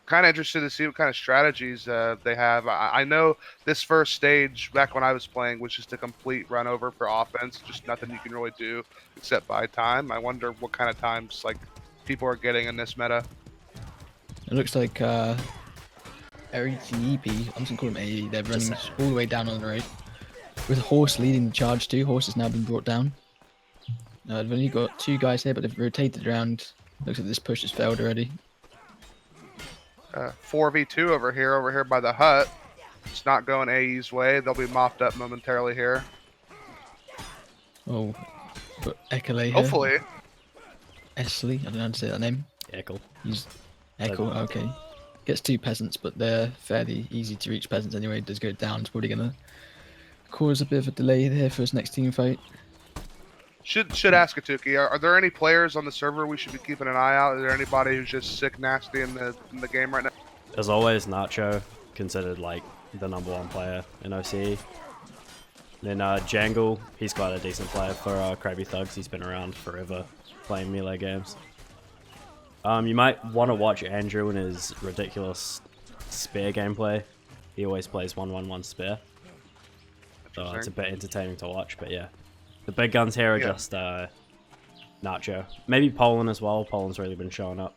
Kind of interested to see what kind of strategies they have. I know this first stage, back when I was playing, was just a complete run over for offense. Just nothing you can really do except buy time. I wonder what kind of times like people are getting in this meta. It looks like Arete, I'm just gonna call him AE. They're running all the way down on the right. With Horse leading the charge too. Horse has now been brought down. They've only got 2 guys here, but they've rotated around. Looks like this push has failed already. 4v2 over here by the hut. It's not going AE's way. They'll be mopped up momentarily here. Oh, but Ekele here. Hopefully. Esley, I don't know how to say that name. Eckle. He's Echo, okay. Gets 2 peasants, but they're fairly easy to reach peasants anyway. Does go down. It's probably going to cause a bit of a delay here for his next team fight. Should ask Atuki, are there any players on the server we should be keeping an eye out? Is there anybody who's just sick nasty in the game right now? As always, Nacho, considered like the #1 player in OCE. Then Jangle, he's quite a decent player for Crabby Thugs. He's been around forever playing melee games. You might want to watch Andrew and his ridiculous spear gameplay. He always plays 1-1-1 spear. So it's a bit entertaining to watch, but yeah. The big guns here are just Nacho. Maybe Poland as well. Poland's really been showing up.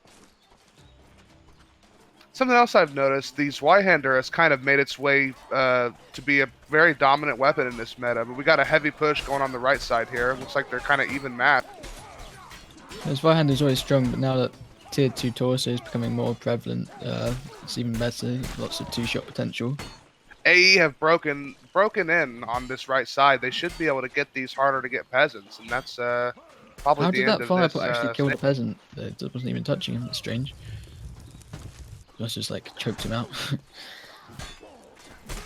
Something else I've noticed, the Zweihander has kind of made its way to be a very dominant weapon in this meta, but we got a heavy push going on the right side here. Looks like they're kind of even matched. Zweihander is always strong, but now that tier 2 torso is becoming more prevalent, it's even better. Lots of 2-shot potential. AE have broken in on this right side. They should be able to get these harder to get peasants, and that's probably How the did end that of firepot this, actually kill the peasant? It wasn't even touching him. That's strange. Must just like choked him out.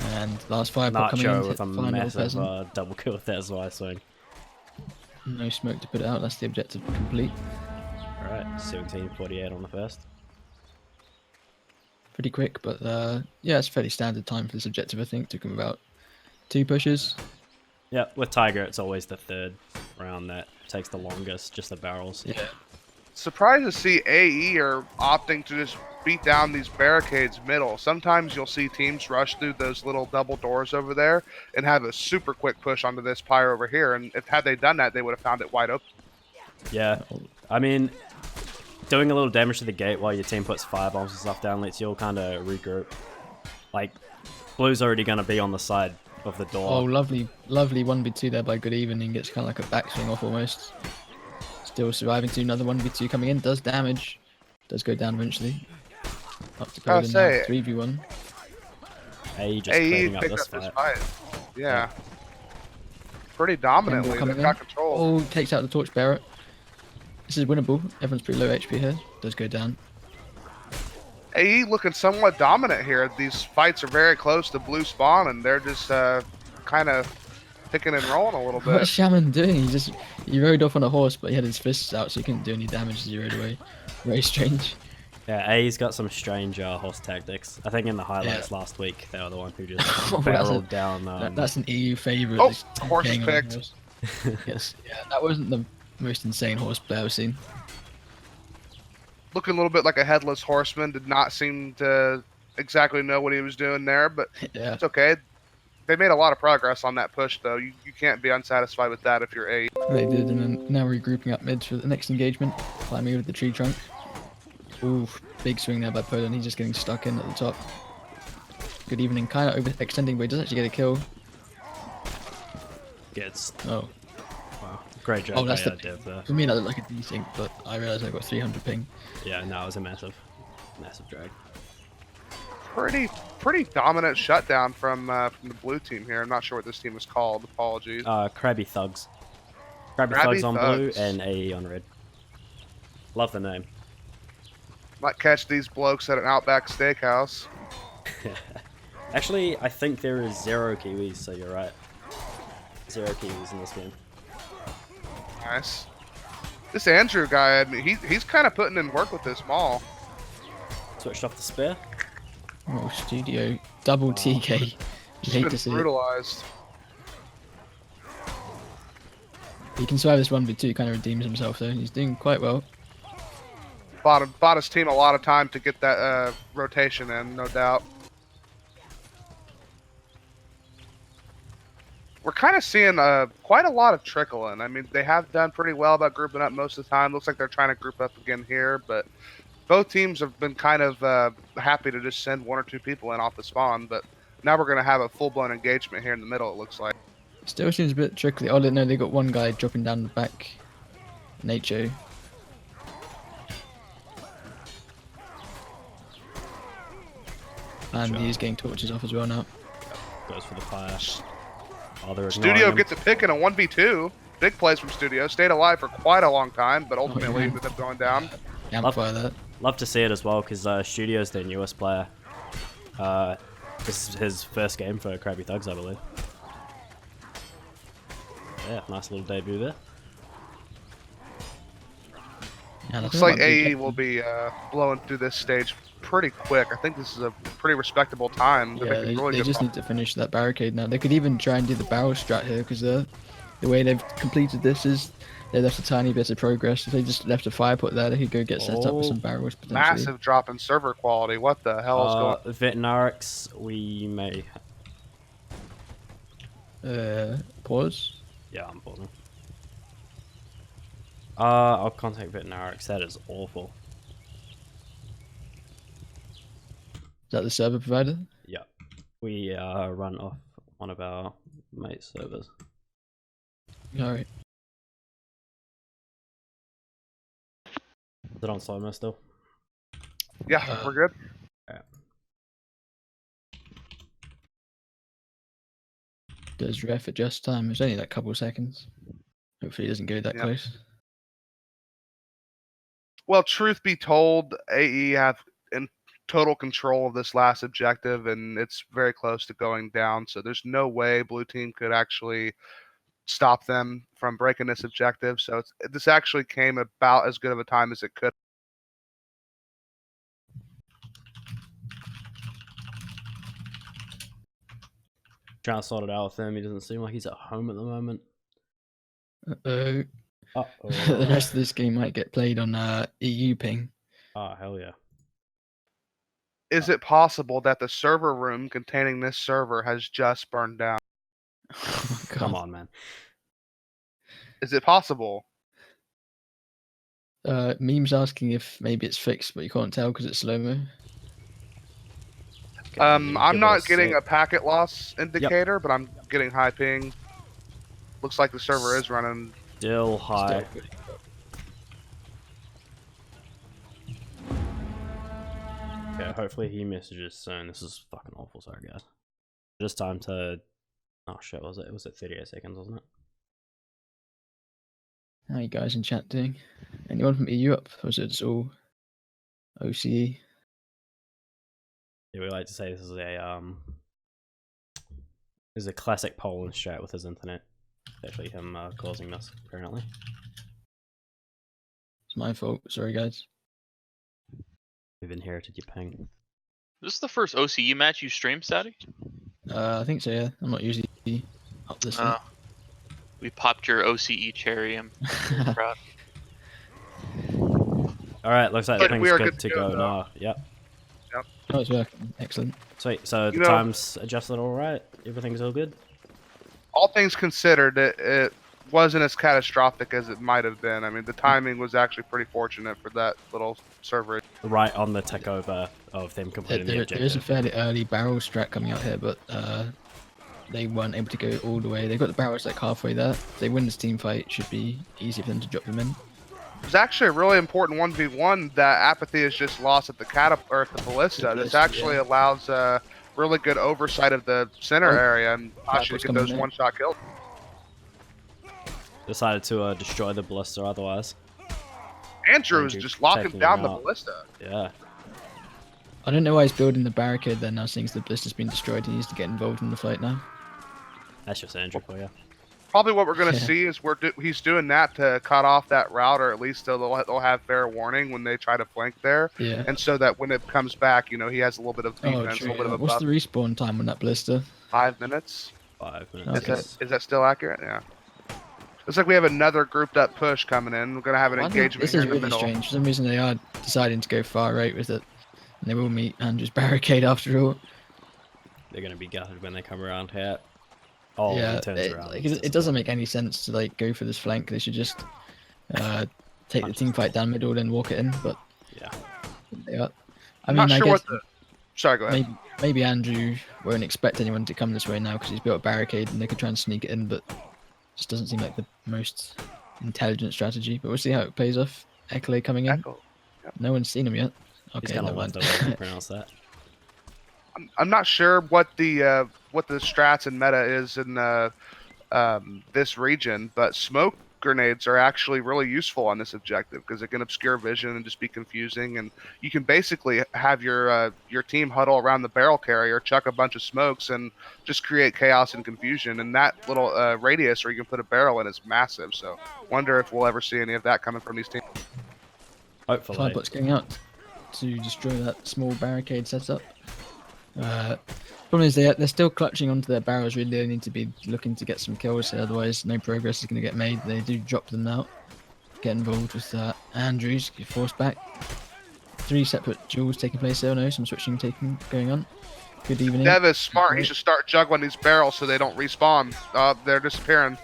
And last firepot coming in with a massive double kill with that as well, swing. No smoke to put it out. That's the objective complete. Alright, 17:48 on the first. Pretty quick, but yeah, it's fairly standard time for this objective. I think took him about 2 pushes. Yeah, with Tiger, it's always the 3rd round that takes the longest, just the barrels. Yeah. Surprised to see AE are opting to just beat down these barricades middle. Sometimes you'll see teams rush through those little double doors over there and have a super quick push onto this pyre over here. And had they done that, they would have found it wide open. Yeah, I mean, doing a little damage to the gate while your team puts firebombs and stuff down lets you all kind of regroup. Like, Blue's already going to be on the side of the door. Oh, lovely 1v2 there by Good Evening. Gets kind of like a backswing off almost. Still surviving to another 1v2 coming in. Does damage. Does go down eventually. Up to Poland now. 3v1. AE just cleaning up this fight. Yeah. Pretty dominantly. They've got control. Oh, takes out the Torchbearer. This is winnable. Everyone's pretty low HP here. Does go down. AE looking somewhat dominant here. These fights are very close to blue spawn, and they're just kind of picking and rolling a little bit. What's Shaman doing? He rode off on a horse, but he had his fists out, so he couldn't do any damage as he rode away. Very strange. Yeah, AE's got some strange horse tactics. I think in the highlights last week, they were the one who just barreled down. That's an EU favourite. Oh, horse picked. Yes, yeah, that wasn't the most insane horseplay I've seen. Looking a little bit like a headless horseman. Did not seem to exactly know what he was doing there, but yeah, it's okay. They made a lot of progress on that push, though. You can't be unsatisfied with that if you're AE. They did, and then now regrouping up mid for the next engagement. Climbing over the tree trunk. Ooh, big swing there by Poland. He's just getting stuck in at the top. Good Evening, kind of overextending, but he does actually get a kill. Gets. Oh. Wow. Great job. Oh, that's the Dev there. For me, that looked like a desync, but I realized I got 300 ping. Yeah, no, it was a massive drag. Pretty dominant shutdown from the blue team here. I'm not sure what this team is called. Apologies. Crabby Thugs. Crabby Thugs on blue and AE on red. Love the name. Might catch these blokes at an Outback Steakhouse. Actually, I think there is 0 Kiwis, so you're right. 0 Kiwis in this game. Nice. This Andrew guy, I mean, he's kind of putting in work with this maul. Switched off the spear. Oh, studio. Double TK. You hate to see brutalized. He can survive this 1v2, kind of redeems himself though. He's doing quite well. bought his team a lot of time to get that rotation in, no doubt. We're kind of seeing quite a lot of trickle in. I mean, they have done pretty well about grouping up most of the time. Looks like they're trying to group up again here, but both teams have been kind of happy to just send 1 or 2 people in off the spawn. But now we're going to have a full-blown engagement here in the middle, it looks like. Still seems a bit trickly. Oh, no, they got one guy dropping down the back. Nacho. And he's getting torches off as well now. Goes for the fire. Oh, they're ignoring Studio him. gets a pick in a 1v2. Big plays from Studio. Stayed alive for quite a long time, but ultimately ended up going down. Amplify that. Love to see it as well, because Studio's their newest player. This is his first game for Crabby Thugs, I believe. Yeah, nice little debut there. Yeah, Looks like AE will be blowing through this stage pretty quick. I think this is a pretty respectable time. Yeah, they just need to finish that barricade now. They could even try and do the barrel strat here, because the way they've completed this is they left a tiny bit of progress. If they just left a fire put there, they could go get set up with some barrels potentially. Massive drop in server quality. What the hell is going on? Venatus, we may... Pause? Yeah, I'm pausing. I'll contact Venatus. That is awful. Is that the server provider? Yeah. We run off one of our mate servers. Alright. Is it on slow mo still? Yeah, we're good. Yeah. Does ref adjust time? It's only like a couple of seconds. Hopefully it doesn't go that close. Well, truth be told, AE have in total control of this last objective, and it's very close to going down. So there's no way blue team could actually stop them from breaking this objective. So this actually came about as good of a time as it could. Trying to sort it out with him. He doesn't seem like he's at home at the moment. Uh-oh. Uh-oh. The rest of this game might get played on EU ping. Oh, hell yeah. Is it possible that the server room containing this server has just burned down? Oh, God. Come on, man. Is it possible? Meme's asking if maybe it's fixed, but you can't tell because it's slow-mo. I'm not getting a packet loss indicator, but I'm getting high ping. Looks like the server is running. Still high. Okay, hopefully he messages soon. This is fucking awful, sorry guys. Just time to... Oh shit, was it? It was at 38 seconds, wasn't it? How you guys in chat doing? Anyone from EU up? Or is it just all OCE? Yeah, we like to say this is a classic Poland strat with his internet. Especially him causing this, apparently. It's my fault. Sorry, guys. We've inherited your ping. Is this the first OCE match you streamed, Sadie? I think so, yeah. I'm not usually up this one. We popped your OCE cherry. I'm proud. Alright, looks like the But ping's we are good to go though. now. Yep. Oh, it's working. Excellent. Sweet, so the time's adjusted alright? Everything's all good? All things considered, it wasn't as catastrophic as it might have been. I mean, the timing was actually pretty fortunate for that little server. Right on the tick over of them completing the objective. There is a fairly early barrel strat coming out here, but they weren't able to go all the way. They got the barrels like halfway there. If they win this team fight, it should be easy for them to drop them in. It was actually a really important 1v1 that Apathy has just lost at the or at the ballista. This actually allows really good oversight of the center area and actually get those one-shot kills. Decided to destroy the ballista otherwise. Andrew is just locking down the ballista. Yeah. I don't know why he's building the barricade there now, since the ballista's been destroyed. He needs to get involved in the fight now. That's just Andrew for you. Probably what we're going to see is he's doing that to cut off that route, or at least they'll have fair warning when they try to flank there. Yeah. And so that when it comes back, you know, he has a little bit of defense, a little bit of a What's buff. the respawn time on that ballista? 5 minutes. 5 minutes. Okay. Is that still accurate? Yeah. Looks like we have another grouped up push coming in. We're gonna have an I think engagement this here is in the really middle. strange. For some reason, they are deciding to go far right with it. And they will meet Andrew's barricade after all. They're gonna be gutted when they come around here. Oh, Yeah, he turns around. like, He's it doesn't disappointed. make any sense to like go for this flank. They should just take the Punch team this fight down middle, then walk it in. But Yeah. they are. I I'm mean, not I sure guess what the. Sorry, go ahead. maybe Andrew won't expect anyone to come this way now because he's built a barricade and they could try and sneak it in, but just doesn't seem like the most intelligent strategy. But we'll see how it plays off. Eclay coming in. Echo. No one's seen him yet. He's Okay, kind never of mind. left the way to pronounce that. I'm not sure what the strats and meta is in this region, but smoke grenades are actually really useful on this objective because it can obscure vision and just be confusing, and you can basically have your team huddle around the barrel carrier, chuck a bunch of smokes, and just create chaos and confusion. And that little radius where you can put a barrel in is massive. So, wonder if we'll ever see any of that coming from these teams. Hopefully. Firebot's getting out to destroy that small barricade setup. Problem is they're still clutching onto their barrels. Really, they need to be looking to get some kills here, otherwise no progress is going to get made. They do drop them now. Get involved with Andrews, get forced back. 3 separate duels taking place there. No, some switching going on. Good evening. Dev is smart. He should start juggling these barrels so they don't respawn. They're disappearing.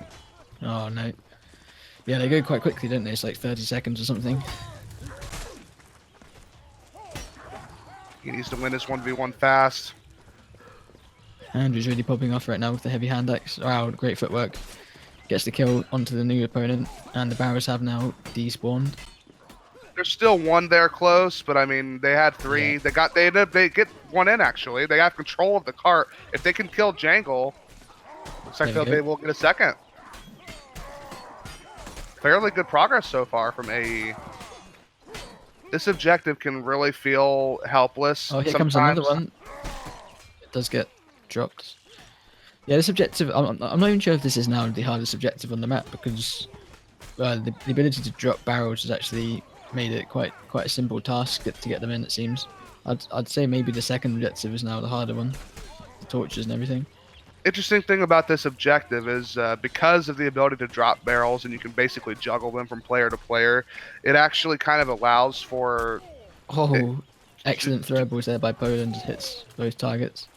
Oh no. Yeah, they go quite quickly, don't they? It's like 30 seconds or something. He needs to win this 1v1 fast. Andrew's really popping off right now with the heavy hand axe. Wow, great footwork. Gets the kill onto the new opponent, and the barrels have now despawned. There's still one there close, but I mean, they had 3. Yeah. They get one in actually. They have control of the cart. If they can kill Jangle, looks like There we they go. will get a second. Fairly good progress so far from AE. This objective can really feel helpless. Oh, here sometimes. comes another one. It does get dropped. Yeah, this objective, I'm not even sure if this is now the hardest objective on the map because the ability to drop barrels has actually made it quite a simple task to get them in, it seems. I'd say maybe the second objective is now the harder one. The torches and everything. Interesting thing about this objective is because of the ability to drop barrels and you can basically juggle them from player to player, it actually kind of allows for Oh, excellent throwables there by Poland. Hits both targets.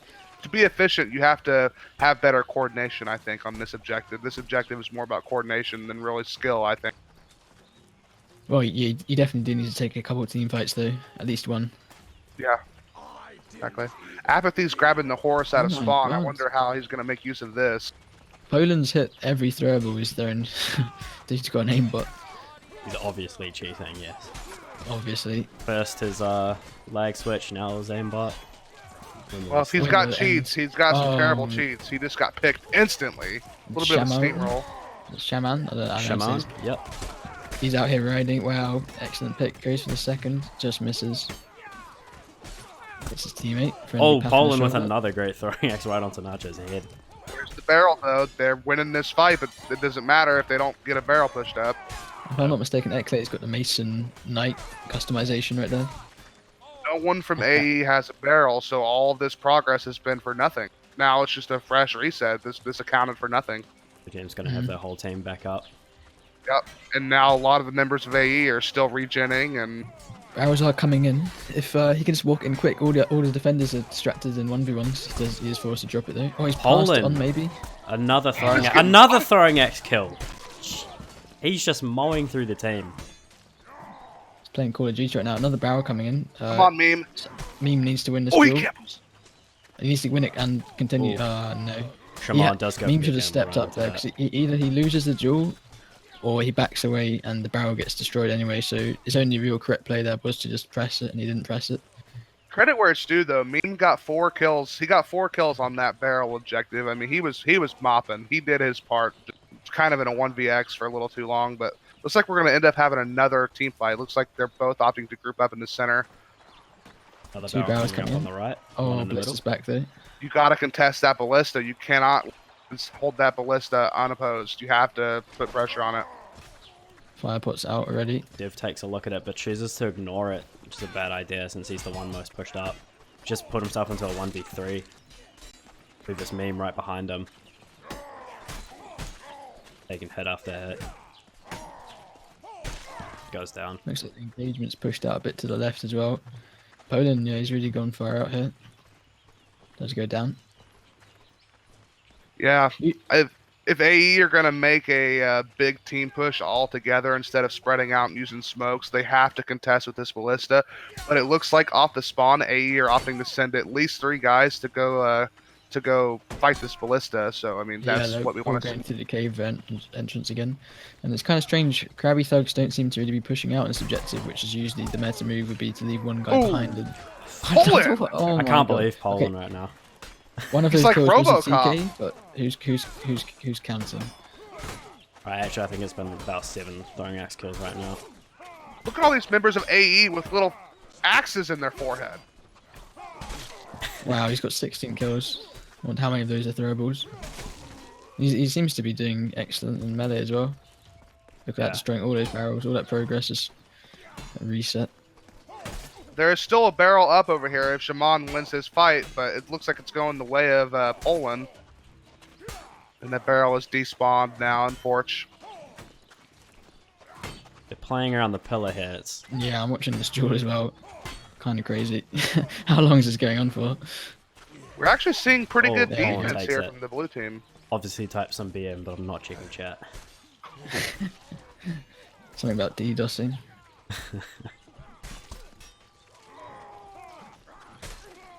to be efficient, you have to have better coordination, I think, on this objective. This objective is more about coordination than really skill, I think. Well, you definitely do need to take a couple of team fights though, at least one. Yeah, exactly. Apathy's grabbing the horse out of Oh my spawn. I God. wonder how he's going to make use of this. Poland's hit every throwable he's thrown. He's got an aimbot, He's obviously cheating, yes. obviously. First his lag switch, now his aimbot. Well, if he's Wait, got no, cheats, he's got some terrible um, cheats. He just got picked instantly. A little bit of a Shaman? steamroll. Shaman? I don't know Shaman, his- yep. He's out here riding. Wow, excellent pick. Goes for the second, just misses. It's his teammate. friendly Oh, pat on the Poland with shoulder. another great throwing axe right onto Nacho's head. Here's the barrel, though. They're winning this fight, but it doesn't matter if they don't get a barrel pushed up. If I'm not mistaken, Eclay's got the Mason Knight customization right there. No one from AE has a barrel, so all of this progress has been for nothing. Now it's just a fresh reset. This accounted for nothing. The team's gonna have their whole team back up. Yep. And now a lot of the members of AE are still regenning, and Barrels are coming in. If he can just walk in quick, all the defenders are distracted in 1v1s. He is forced to drop it though. Oh, he's passed it Poland. on maybe. Another throwing axe kill. He's just mowing through the team. He's playing Call of Duty right now. Another barrel coming in. come on, meme. Meme needs to win this Oh, he duel. kills. He needs to win it and continue. Ooh. No. Shaman does go. Meme for should the have stepped camera up there after because either he loses the duel or he backs away and the barrel gets destroyed anyway. So his only real correct play there was to just press it, and he didn't press it. Credit where it's due, though. Meme got 4 kills. He got 4 kills on that barrel objective. I mean, he was mopping. He did his part. Kind of in a 1vx for a little too long, but looks like we're going to end up having another team fight. Looks like they're both opting to group up in the center. Another 2 barrel barrels coming coming up on the right. Oh, one in the Blitz middle. is back though. You got to contest that ballista. You cannot just hold that ballista unopposed. You have to put pressure on it. Firepot's out already. Div takes a look at it, but chooses to ignore it, which is a bad idea since he's the one most pushed up. Just put himself into a 1v3 with this meme right behind him. taking hit after hit. Goes down. Looks like the engagement's pushed out a bit to the left as well. Poland, yeah, he's really gone far out here. Does go down. Yeah, if AE are going to make a big team push all together instead of spreading out and using smokes, they have to contest with this ballista. But it looks like off the spawn, AE are opting to send at least 3 guys to go fight this ballista. So I mean, that's what we want to see. Going through the cave entrance again, and it's kind of strange. Crabby thugs don't seem to really be pushing out this objective, which is usually the meta move would be to leave one guy behind. And Poland! I can't believe Poland right now. One of his like kills was a RoboCop. TK, but who's counting? Right, actually, I think it's been about 7 throwing axe kills right now. Look at all these members of AE with little axes in their forehead. Wow, he's got 16 kills. I wonder how many of those are throwables. He seems to be doing excellent in melee as well. Look at that, destroying all those barrels, all that progress is a reset. There is still a barrel up over here if Shaman wins his fight, but it looks like it's going the way of Poland. And that barrel is despawned now in Porch. They're playing around the pillar here. It's Yeah, I'm watching this duel as well. Kind of crazy. How long is this going on for? We're actually seeing pretty good Poland defense takes here it. from the blue team. obviously type some BM, but I'm not checking chat. Something about DDoSing.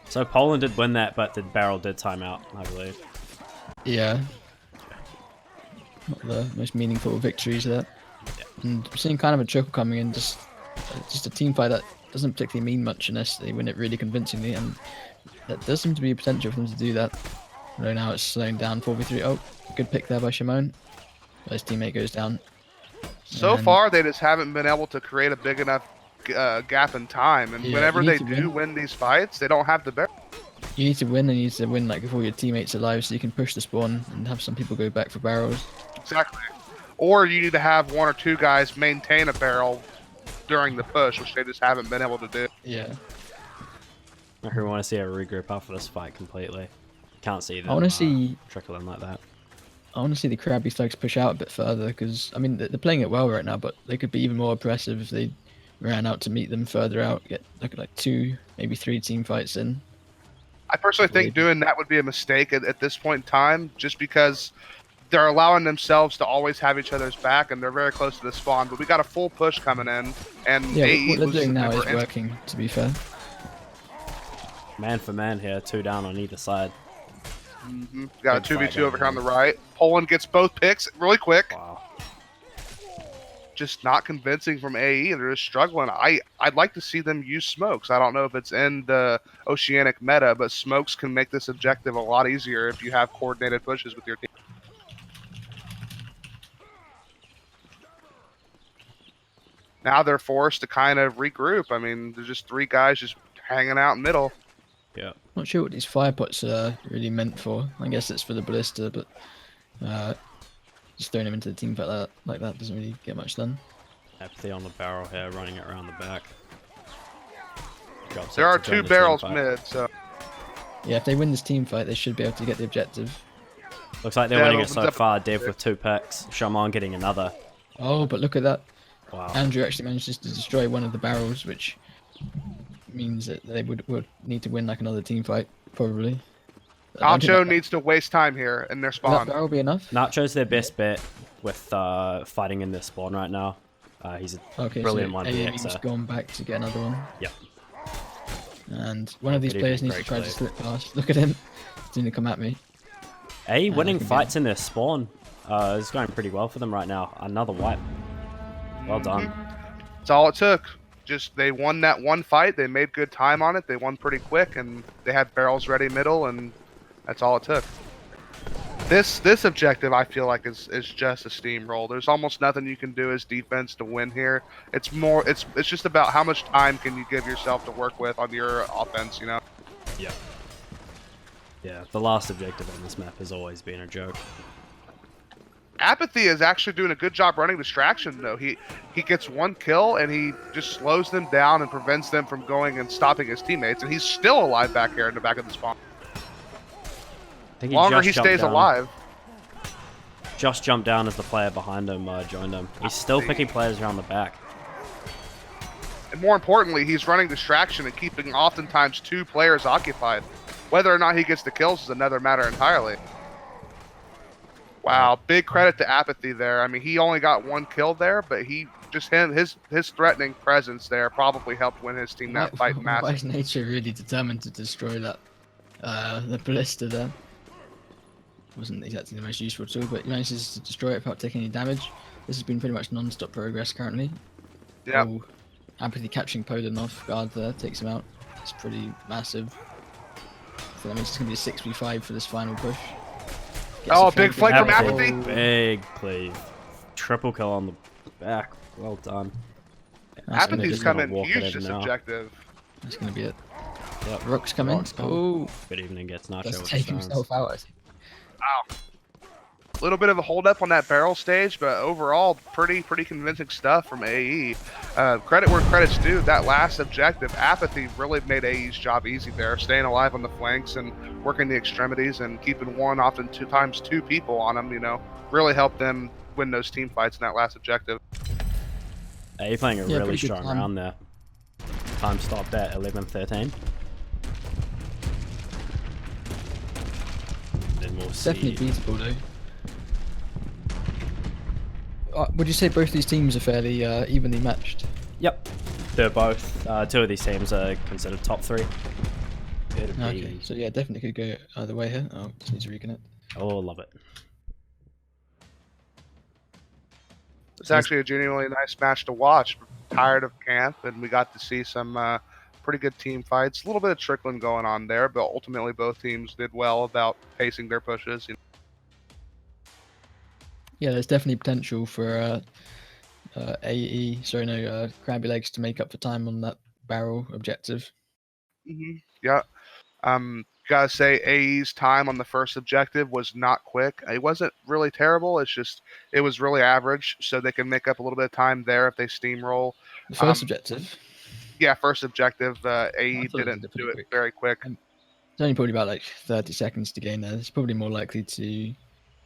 So Poland did win that, but the barrel did time out, I believe. Yeah. Not the most meaningful victories there. And I'm seeing kind of a trickle coming in, just a team fight that doesn't particularly mean much unless they win it really convincingly, and that does seem to be a potential for them to do that. Right now it's slowing down 4v3. Oh, good pick there by Shimon. His teammate goes down. So And- far, they just haven't been able to create a big enough gap in time, and Yeah, whenever you they need to do win these fights, they don't have the barrel. You need to win, and you need to win like before your teammates alive, so you can push the spawn and have some people go back for barrels. Exactly. Or you need to have one or two guys maintain a barrel during the push, which they just haven't been able to do. Yeah. I really want to see a regroup after this fight completely. Can't see them I want to see. trickling like that. I want to see the Crabby thugs push out a bit further, because I mean they're playing it well right now, but they could be even more oppressive if they ran out to meet them further out. Get like 2, maybe 3 team fights in. I personally think doing that would be a mistake at this point in time, just because they're allowing themselves to always have each other's back, and they're very close to the spawn. But we got a full push coming in, and Yeah, AE what they're was doing now is never in- working. To be fair. Man for man here, 2 down on either side. Got a Good 2v2 fight, over here on the right. Poland gets both picks really quick. Wow. Just not convincing from AE. They're just struggling. I'd like to see them use smokes. I don't know if it's in the Oceanic meta, but smokes can make this objective a lot easier if you have coordinated pushes with your team. Now they're forced to kind of regroup. I mean, there's just 3 guys just hanging out in middle. Yeah. Not sure what these fire pots are really meant for. I guess it's for the ballista, but just throwing them into the team fight like that doesn't really get much done. Epee on the barrel here, running it around the back. Drops There it are to join 2 the barrels team fight. mid, so Yeah, if they win this team fight, they should be able to get the objective. Looks like they're Yeah, winning it it so opens up- far. Dev with 2 picks. Shaman getting another. Oh, but look at that. Wow. Andrew actually manages to destroy one of the barrels, which means that they would need to win like another team fight, probably. I don't think Alcho that- needs to waste time here in their Will that spawn. barrel be enough? Nacho's their best bet with fighting in this spawn right now. He's a Okay, brilliant so one AAV's DXer. gone back to get another one. Yep. And one of these Good players evening, needs to try to great slip past. Look at him. He's going to come at me. Winning can fights in their spawn is going pretty well for them right now. Another wipe. Well done. That's all it took. Just they won that one fight. They made good time on it. They won pretty quick, and they had barrels ready middle, and that's all it took. This objective, I feel like, is just a steamroll. There's almost nothing you can do as defense to win here. It's just about how much time can you give yourself to work with on your offense, you know? Yep. Yeah, the last objective on this map has always been a joke. Apathy is actually doing a good job running distraction, though. He gets 1 kill, and he just slows them down and prevents them from going and stopping his teammates, and he's still alive back here in the back of the spawn. I think Longer just he jumped stays down. alive. just jumped down as the player behind him joined him. He's still picking players around the back. And more importantly, he's running distraction and keeping oftentimes 2 players occupied. Whether or not he gets the kills is another matter entirely. Wow, big credit to Apathy there. I mean, he only got 1 kill there, but his threatening presence there probably helped win his team that fight Why massively. is Nature really determined to destroy that the ballista there? Wasn't exactly the most useful tool, but he manages to destroy it without taking any damage. This has been pretty much non-stop progress currently. Yeah. Oh, Apathy catching Poland off guard there, takes him out. It's pretty massive. So that means it's going to be a 6v5 for this final push. Gets Oh, the big flank flank from in. Apathy. Big cleave. Triple kill on the back. Well done. That's gonna Apathy's be- coming walk it huge in this now. objective. That's going to be it. Yep. Rook's coming. Rook's coming. Oh, Good evening gets Nacho let's with take the himself stones. out, I think. Wow. A little bit of a hold up on that barrel stage, but overall, pretty convincing stuff from AE. Credit where credit's due. That last objective, Apathy, really made AE's job easy there, staying alive on the flanks and working the extremities and keeping one, often 2 people on them. You know, really helped them win those team fights in that last objective. You're playing a Yeah, really pretty good strong time. round there. Time stopped at 11:13. Then we'll It's definitely see. beatable though. Would you say both these teams are fairly evenly matched? Yep. They're both. 2 of these teams are considered top 3. It'd be... Okay, so yeah, definitely could go either way here. Oh, just need to reconnect. Oh, love it. It's actually a genuinely nice match to watch. Tired of camp, and we got to see some pretty good team fights. A little bit of trickling going on there, but ultimately both teams did well about pacing their pushes. You know. Yeah, there's definitely potential for Crabby Legs to make up for time on that barrel objective. Yeah. Gotta say, AE's time on the first objective was not quick. It wasn't really terrible. It was really average, so they can make up a little bit of time there if they steamroll. The first objective, Yeah, first objective, I AE thought it didn't did pretty do it quick. very quick. It's only probably about like 30 seconds to gain there. It's probably more likely to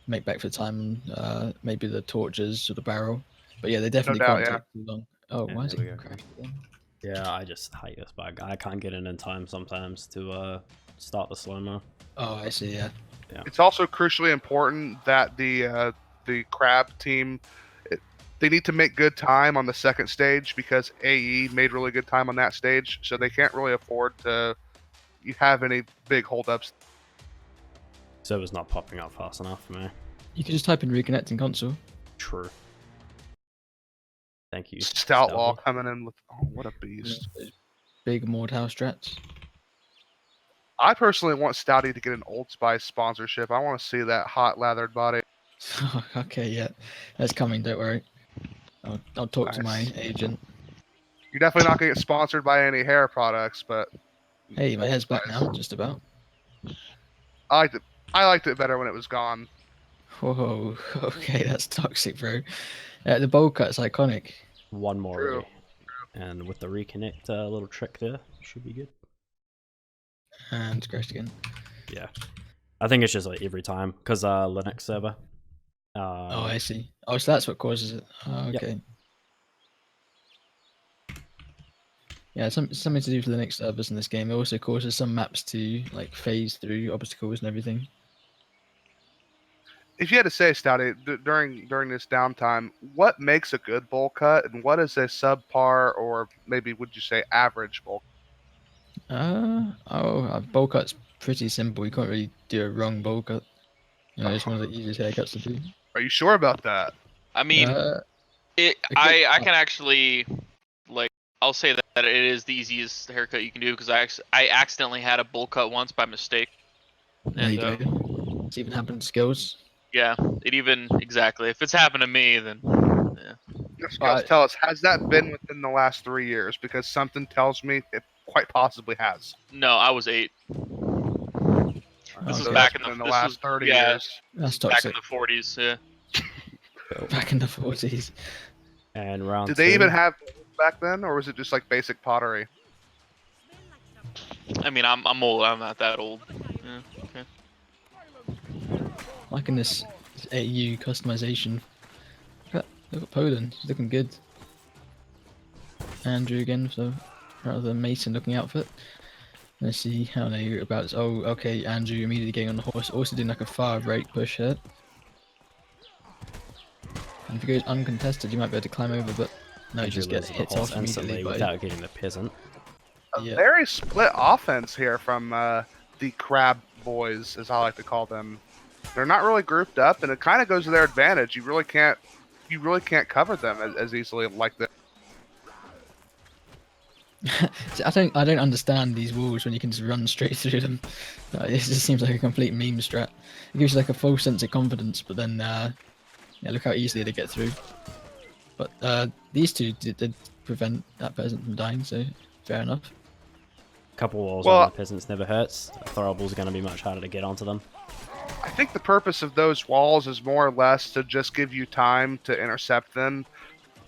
make back for time on maybe the torches or the barrel. But yeah, they definitely doubt, can't yeah. take too long. Oh, Yeah, why is there it we go. crashed again? Yeah, I just hate this bug. I can't get in time sometimes to start the slow-mo. Oh, I see, yeah. It's also crucially important that the Crab team, they need to make good time on the second stage because AE made really good time on that stage, so they can't really afford to have any big holdups. Server's not popping up fast enough for me. You can just type in reconnecting console. True. Thank you. Stoutlaw coming in with what a beast. Those big Mord House strats. I personally want Stouty to get an Old Spice sponsorship. I want to see that hot lathered body. Okay, yeah. That's coming, don't worry. I'll talk to my Nice. agent. You're definitely not going to get sponsored by any hair products, but Hey, my hair's back now, just about. I liked it better when it was gone. Whoa, okay, that's toxic, bro. The bowl cut's iconic. One more. True. And with the reconnect little trick there, should be good. And it's crashed again. Yeah. I think it's just like every time because Linux server. Oh, I see. Oh, so that's what causes it. Oh, Yep. okay. Yeah, something to do with Linux servers in this game. It also causes some maps to like phase through obstacles and everything. If you had to say, Stouty, during this downtime, what makes a good bowl cut, and what is a subpar or maybe would you say average bowl? A bowl cut's pretty simple. You can't really do a wrong bowl cut. You know, it's one of the easiest haircuts to do. Are you sure about that? I mean, Okay. I can actually, like, I'll say that it is the easiest haircut you can do because I accidentally had a bowl cut once by mistake. There you And, go. It's even happened to skills. Yeah, exactly. If it's happened to me, then yeah. Just guys, tell us, has that been within the last 3 years? Because something tells me it quite possibly has. No, I was 8. This was Okay. back in That's been the in the last 30 yeah, years. That's back in toxic. the 40s. Yeah. Back in the 40s. And round Did two. they even have back then, or was it just like basic pottery? I mean, I'm old. I'm not that old. Yeah. Okay. Liking this This AU customization. Look at Poland. He's looking good. Andrew again, so rather than Mason looking outfit. Let's see how they about this. Oh, okay, Andrew immediately getting on the horse. Also doing like a far right push here. And if he goes uncontested, you might be able to climb over, but no, he Andrew just get loses the hit horse off immediately instantly by... without getting the peasant. A Yeah. very split offense here from the Crab boys, as I like to call them. They're not really grouped up, and it kind of goes to their advantage. You really can't cover them as easily like this. See, I don't understand these walls when you can just run straight through them. It just seems like a complete meme strat. It gives you like a false sense of confidence, but then yeah, look how easily they get through. But these two did prevent that peasant from dying, so fair enough. Couple walls Well, around the peasants never hurts. Throwables are going to be much harder to get onto them. I think the purpose of those walls is more or less to just give you time to intercept them.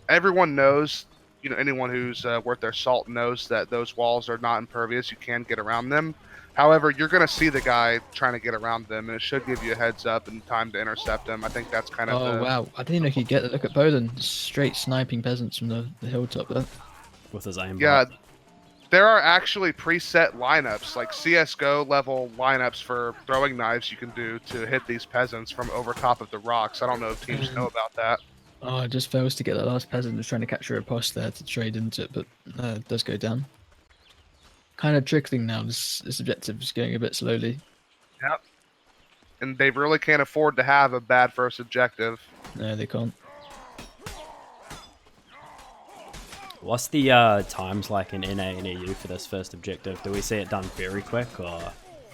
Everyone knows, you know, anyone who's worth their salt knows that those walls are not impervious. You can get around them. However, you're going to see the guy trying to get around them, and it should give you a heads up and time to intercept them. I think that's kind of Oh the... wow, I didn't know you could get that. Look at Poland, straight sniping peasants from the hilltop there. With his aim. Yeah, there are actually preset lineups, like CSGO level lineups for throwing knives you can do to hit these peasants from over top of the rocks. I don't know if teams know about that. Oh, it just fails to get that last peasant who's trying to capture a post there to trade into it, but it does go down. Kind of trickling now, this objective is going a bit slowly. Yep. And they really can't afford to have a bad first objective. No, they can't. What's the times like in NA and EU for this first objective? Do we see it done very quick or?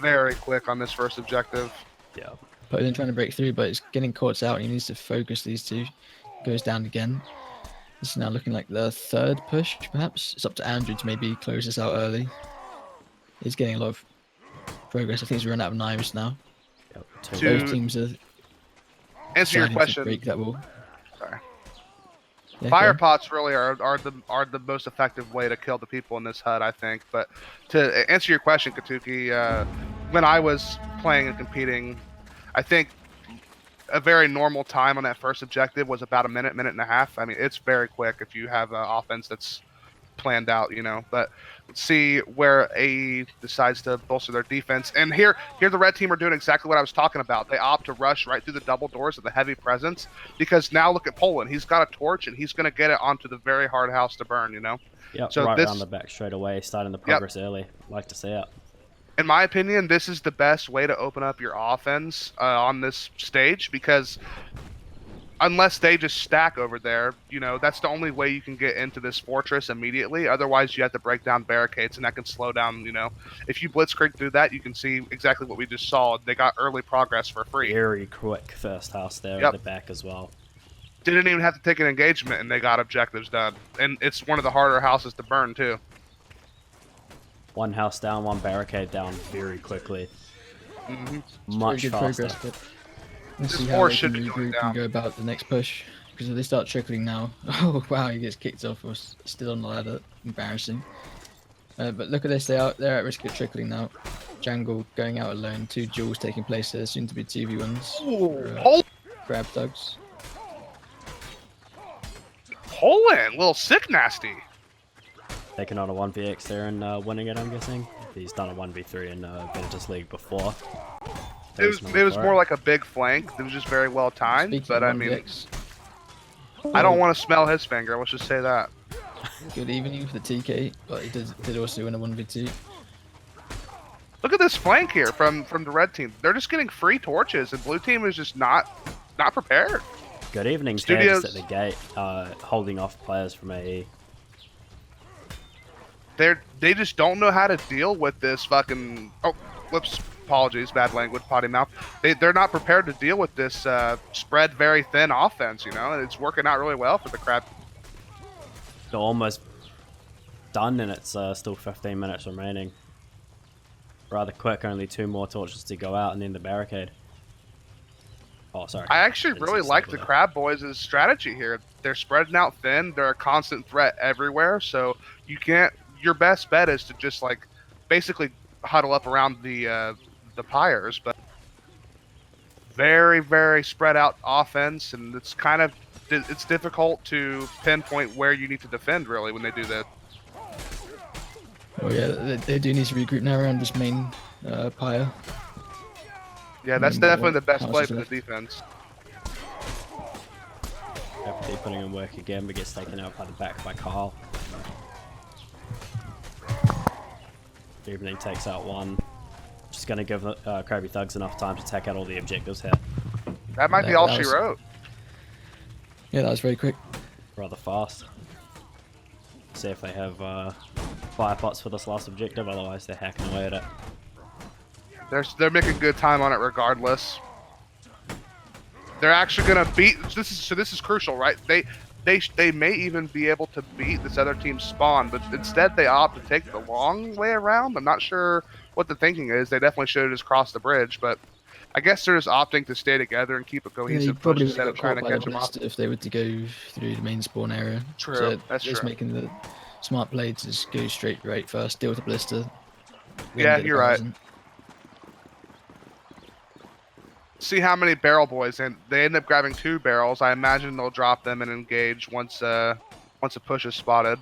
Very quick on this first objective. Yeah. Poland trying to break through, but it's getting caught out. He needs to focus these two. Goes down again. This is now looking like the third push, perhaps. It's up to Andrew to maybe close this out early. He's getting a lot of progress. I think he's run out of knives now. Yep. Both teams are Answer your deciding to question. break that wall. Sorry. Yeah, Fire go on. pots really are the most effective way to kill the people in this HUD, I think. But to answer your question, Katuki, when I was playing and competing, I think a very normal time on that first objective was about a minute and a half. I mean, it's very quick if you have an offense that's planned out, you know. But let's see where AE decides to bolster their defense. And here the red team are doing exactly what I was talking about. They opt to rush right through the double doors of the heavy presence, because now look at Poland. He's got a torch and he's going to get it onto the very hard house to burn, you know. Yep, So right this- around the back straight away, starting the progress early. Like to see it. In my opinion, this is the best way to open up your offense on this stage, because unless they just stack over there, you know, that's the only way you can get into this fortress immediately. Otherwise, you have to break down barricades, and that can slow down, you know. If you blitzkrieg through that, you can see exactly what we just saw. They got early progress for free. Very quick first house there Yep. at the back as well. Didn't even have to take an engagement, and they got objectives done. And it's one of the harder houses to burn, too. One house down, one barricade down very quickly. Hmm. Much Very good faster. progress, but let's This see how horse they should can be going regroup down. and go about the next push. Because if they start trickling now, oh wow, he gets kicked off or still on the ladder. Embarrassing. But look at this, they're at risk of trickling now. Jungle going out alone, 2 duels taking place there, soon to be 2v1s. for, Poland, Grab thugs. little sick nasty. Taking on a 1vx there and winning it, I'm guessing. He's done a 1v3 in Venatus League before. It was more like a big flank. It was just very well timed. Speaking But of I mean, 1vx, I don't want to smell his finger. Let's just say that. good evening for the TK, but he did also win a 1v2. Look at this flank here from the red team. They're just getting free torches, and blue team is just not prepared. Good evening, Studios- Tags at the gate, holding off players from AE. They just don't know how to deal with this fucking. Oh, whoops. Apologies, bad language, potty mouth. They're not prepared to deal with this spread very thin offense, you know, and it's working out really well for the Crab. They're almost done, and it's still 15 minutes remaining. Rather quick, only 2 more torches to go out, and then the barricade. Oh, sorry. I actually It's really like the simple. Crab Boys' strategy here. They're spreading out thin. They're a constant threat everywhere, so you can't. Your best bet is to just like basically huddle up around the pyres. But very, very spread out offense, and it's difficult to pinpoint where you need to defend really when they do that. Oh yeah, they do need to regroup now around this main pyre. Yeah, that's Main definitely the best houses play for the left. defense. Epee putting in work again, but gets taken out by the back by Kyle. Evening takes out one. Just gonna give Crabby Thugs enough time to take out all the objectives here. That might be That all was- she wrote. Yeah, that was very quick. Rather fast. See if they have fire pots for this last objective, otherwise they're hacking away at it. They're making good time on it regardless. They're actually gonna beat. This is crucial, right? They may even be able to beat this other team's spawn, but instead they opt to take the long way around. I'm not sure what the thinking is. They definitely should have just crossed the bridge, but I guess they're just opting to stay together and keep a They cohesive push probably would instead have of got trying caught to by catch the them up. blast if they were to go through the main spawn area. True, So that's just true. making the smart play to just go straight right first, deal with the blister. then Yeah, get the you're barrels right. in. See how many barrel boys, and they end up grabbing 2 barrels. I imagine they'll drop them and engage once a push is spotted.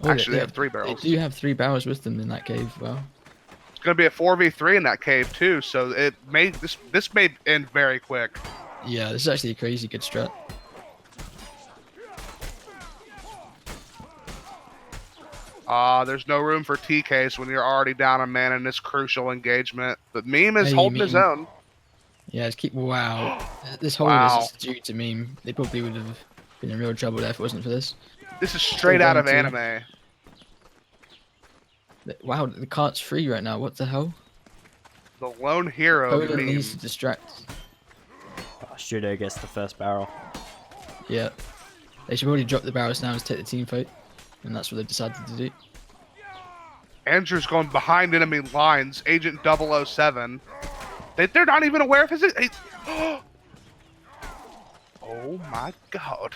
Oh, Actually, they have 3 barrels. They do have 3 barrels with them in that cave. Wow. It's gonna be a 4v3 in that cave too, so this may end very quick. Yeah, this is actually a crazy good strat. There's no room for TKs when you're already down a man in this crucial engagement. But Meme is Hey, holding his Meme. own. Yeah, it's keep. Wow. This whole Wow. is just due to meme. They probably would have been in real trouble there if it wasn't for this. This is straight out of going to- anime. Wow, the cart's free right now. What the hell? The lone hero of Poland Meme. needs to distract. Studio gets the first barrel. Yeah. They should probably drop the barrels now and take the team fight. And that's what they've decided to do. Andrew's going behind enemy lines. Agent 007. They're not even aware of his. Oh my god.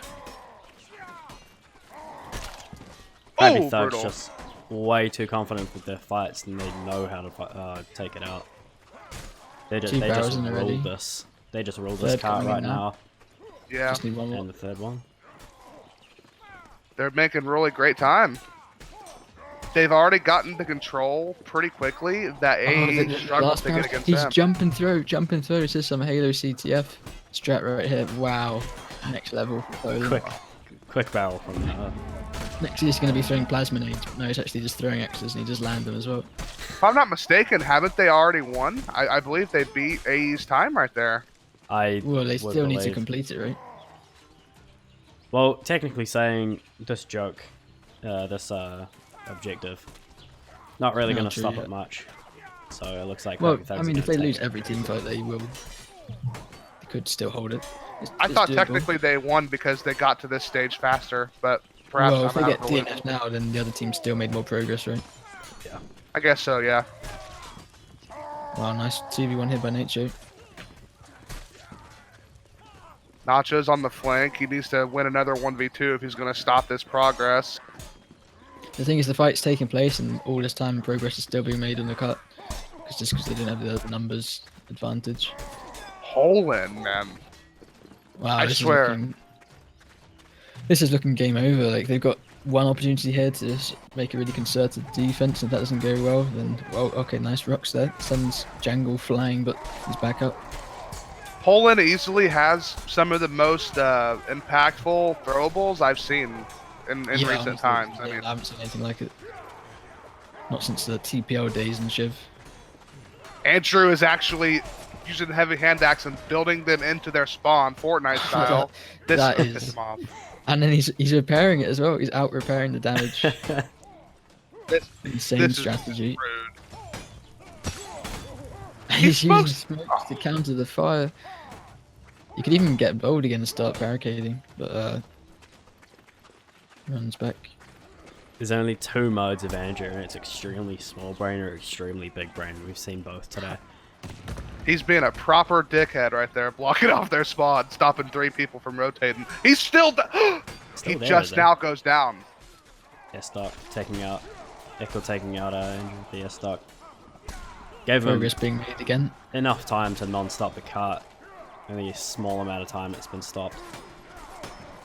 Crabby Oh, Thugs brutal. just way too confident with their fights, and they know how to take it out. They just 2 barrels just in already. ruled this. They just ruled this Third cart coming in right now. now, Yeah, Just need one more. and the third one. they're making really great time. They've already gotten to control pretty quickly. That AE struggles to get against He's them. jumping through. This is some Halo CTF strat right here. Wow. Next level. Poland. Quick barrel from Next he's going to be throwing plasma nades. No, he's actually just throwing X's and he just landed them as well. If I'm not mistaken, haven't they already won? I believe they beat AE's time right there. I Well, they would still need to believe. complete it, right? Well, technically saying this joke, this objective, not really No, going to true, stop yeah. it much. So it looks like. Well, Crabby Thugs I are mean, if gonna they take lose it. every team fight, they will. They could still hold it. I It's thought doable. technically they won because they got to this stage faster, but perhaps Well, if I'm they out get of the loop. DNF now, then the other team still made more progress, right? I guess so, yeah. Wow, nice 2v1 hit by Nacho. Nacho's on the flank. He needs to win another 1v2 if he's going to stop this progress. The thing is, the fight's taking place, and all this time progress is still being made on the cut. Just because they didn't have the numbers advantage. Poland, man. Wow, I this swear. Is looking, this is looking game over. Like they've got one opportunity here to just make a really concerted defense. If that doesn't go well, then well, okay, nice rocks there. Sends Jangle flying, but he's back up. Poland easily has some of the most impactful throwables I've seen in Yeah, recent honestly, times. I yeah, mean, I haven't seen anything like it. Not since the TPL days and Shiv. Andrew is actually using the heavy hand axe and building them into their spawn, Fortnite style. This that pissed is- him off. And then he's repairing it as well. He's out repairing the damage. This, Insane this strategy. is rude. He's using supposed- smokes to counter the fire. You could even get bold again and start barricading, but runs back. There's only 2 modes of Andrew, and it's extremely small brain or extremely big brain. We've seen both today. He's being a proper dickhead right there, blocking off their spawn, stopping 3 people from rotating. He's still, Still he there, just though. now goes down. S-Stock taking out, Echo taking out Andrew, the S-Stock. Gave them Progress being made again. enough time to non-stop the cart. Only a small amount of time it's been stopped.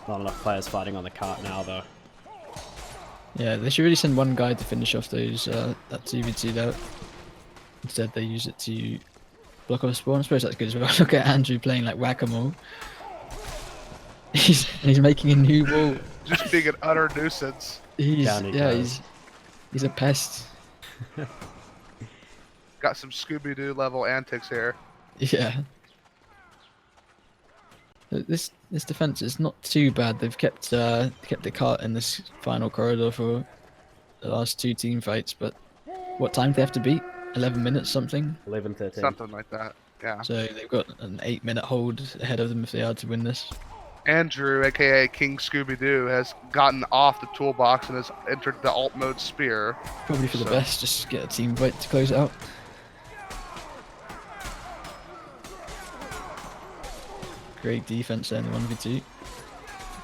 Not enough players fighting on the cart now, though. Yeah, they should really send one guy to finish off those that 2v2 though. Instead, they use it to block off spawn. I suppose that's good as well. Look at Andrew playing like whack-a-mole. He's making a new wall. Just being an utter nuisance. Down he goes. He's a pest. Got some Scooby-Doo level antics here. Yeah. This defense is not too bad. They've kept the cart in this final corridor for the last 2 team fights. But what time do they have to beat? 11 minutes something. 11-13. Something like that. Yeah. So they've got an 8-minute hold ahead of them if they are to win this. Andrew, aka King Scooby-Doo, has gotten off the toolbox and has entered the alt mode spear. Probably for the best. Just get a team fight to close it out. Great defense there in the 1v2.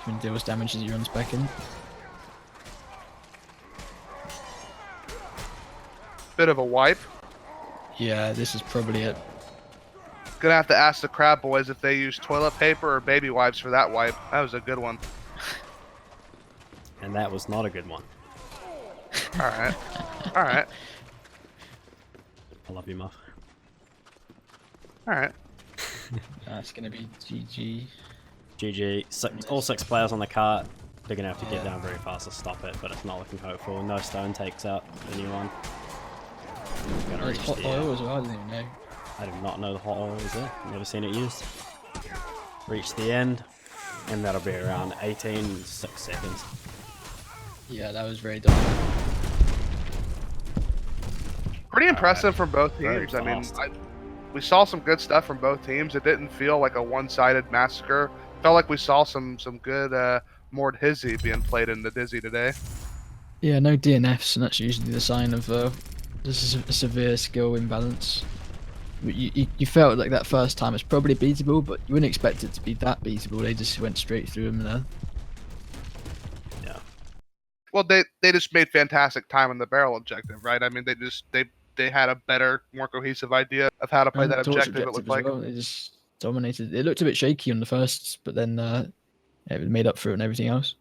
When deals damage as he runs back in. Bit of a wipe. Yeah, this is probably it. Gonna have to ask the Crab Boys if they use toilet paper or baby wipes for that wipe. That was a good one. And that was not a good one. Alright. Alright. I love you, Muff. Alright. That's gonna be GG. GG. All 6 players on the cart. They're gonna have to get down very fast to stop it, but it's not looking hopeful. No stone takes out anyone. Gonna Oh, it's reach hot the oil as well, I didn't even know. I do not know the hot oil is there. Never seen it used. Reach the end, and that'll be around 6 seconds. Yeah, that was very dumb. Pretty impressive from both Very teams. I mean, fast. we saw some good stuff from both teams. It didn't feel like a one-sided massacre. Felt like we saw some good Mord Hizzy being played in the Dizzy today. Yeah, no DNFs, and that's usually the sign of this is a severe skill imbalance. But you felt like that first time it's probably beatable, but you wouldn't expect it to be that beatable. They just went straight through him there. Yeah. Well, they just made fantastic time on the barrel objective, right? I mean, they had a better, more cohesive idea of how to play And that torch objective. It looked as like. well. They just dominated. It looked a bit shaky on the first, but then it made up for it and everything else.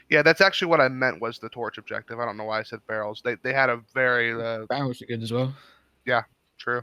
Yeah, that's actually what I meant was the torch objective. I don't know why I said barrels. They had a very Barrels are good as well. true.